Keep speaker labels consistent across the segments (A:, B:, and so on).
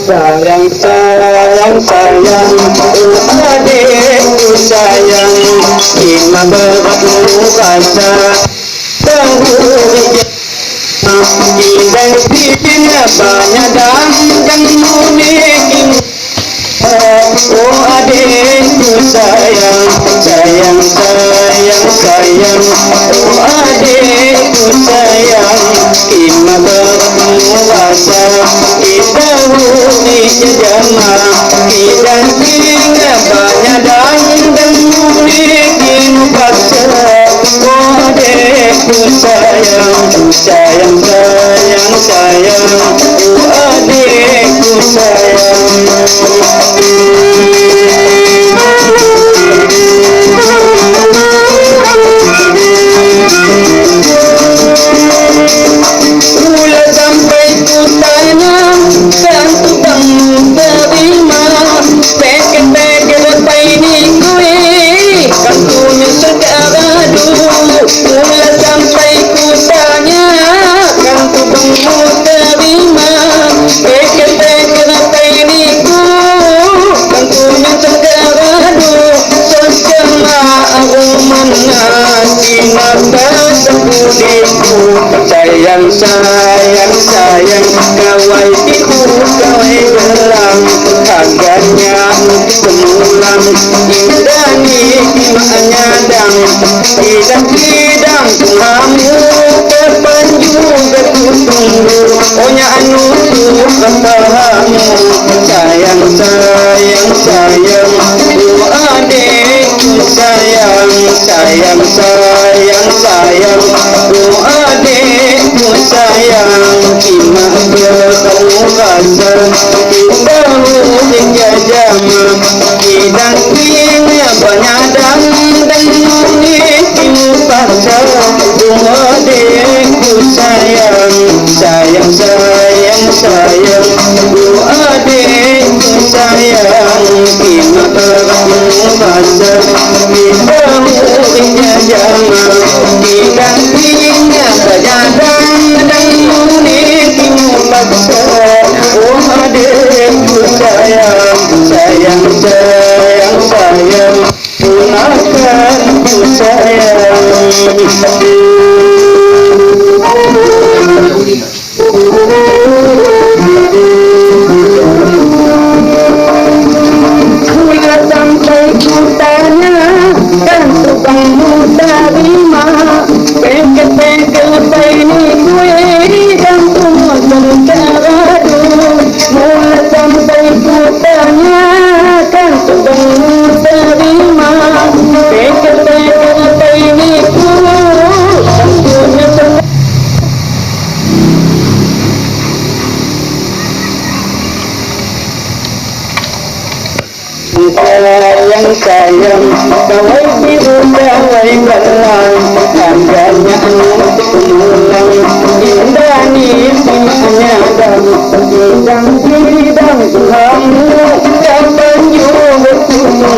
A: Sayang, sayang, sayang, adikku sayang, ima beratmu rasa dahulu dan pipinya banyak dan munikin. Oh adikku sayang, sayang, sayang, sayang, oh adikku sayang, ima beratmu rasa dahulu jama dan tinggal banyak dan munikin paksa. Oh adikku sayang, sayang, sayang, sayang, oh adikku sayang. Mula sampai ku tanya kan tukangmu terima peker-peker lepai ni kue kan ku nyesel keradu. Mula sampai ku tanya kan tukangmu terima peker-peker lepai ni kue kan ku nyesel keradu. Sesama aromana di mata sembunyiku. Sayang, sayang, sayang, kawai ibu kawai gelang harganya semulang indah ni imannya dang tidak kamu terpanju bertunggu ohnya anu kepalamu. Sayang, sayang, sayang, adikku sayang, sayang, sayang, sayang, adikku sayang, ima bertemu rasa baru jajama dan tinggal banyak dan munikimu paksa. Adikku sayang, sayang, sayang, sayang, adikku sayang, ima bertemu rasa baru jajama dan tinggal banyak dan munikimu paksa. Oh adikku sayang, sayang, sayang, sayang, gunakanku sayang. Mula sampai ku tanya kan tukangmu terima peker-peker lepai ni kue dan ku nyesel keradu. Mula sampai ku tanya kan tukangmu terima peker-peker lepai ni kue dan ku nyesel. Sayang, sayang, kawai biru kawai gelang harganya semulang indah ni imannya dang tidak kamu terpanju bertunggu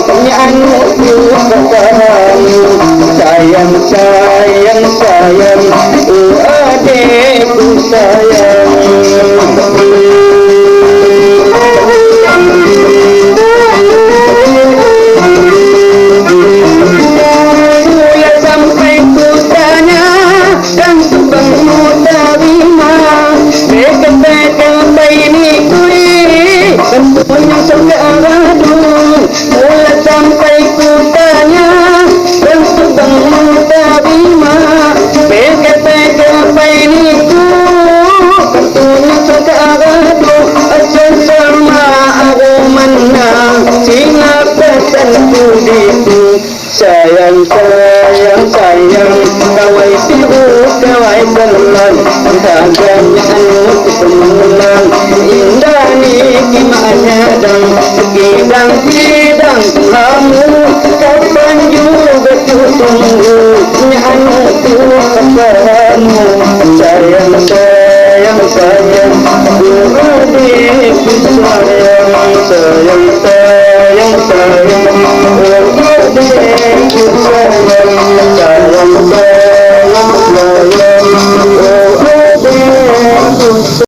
A: ohnya anu kepalamu. Sayang, sayang, sayang, adikku sayang. Mula sampai ku tanya kan tukangmu terima peker-peker lepai ni kue kan ku nyesel keradu. Mula sampai ku tanya kan tukangmu terima peker-peker lepai ni kue kan ku nyesel keradu. Sesama aromana singa pesan kudiku. Sayang, sayang, sayang, kawai biru kawai gelang harganya anu semulang indah ni imannya dang tidak kamu terpanju bertunggu ohnya anu kepalamu. Sayang, sayang, sayang, adikku sayang, sayang, sayang, Thank you.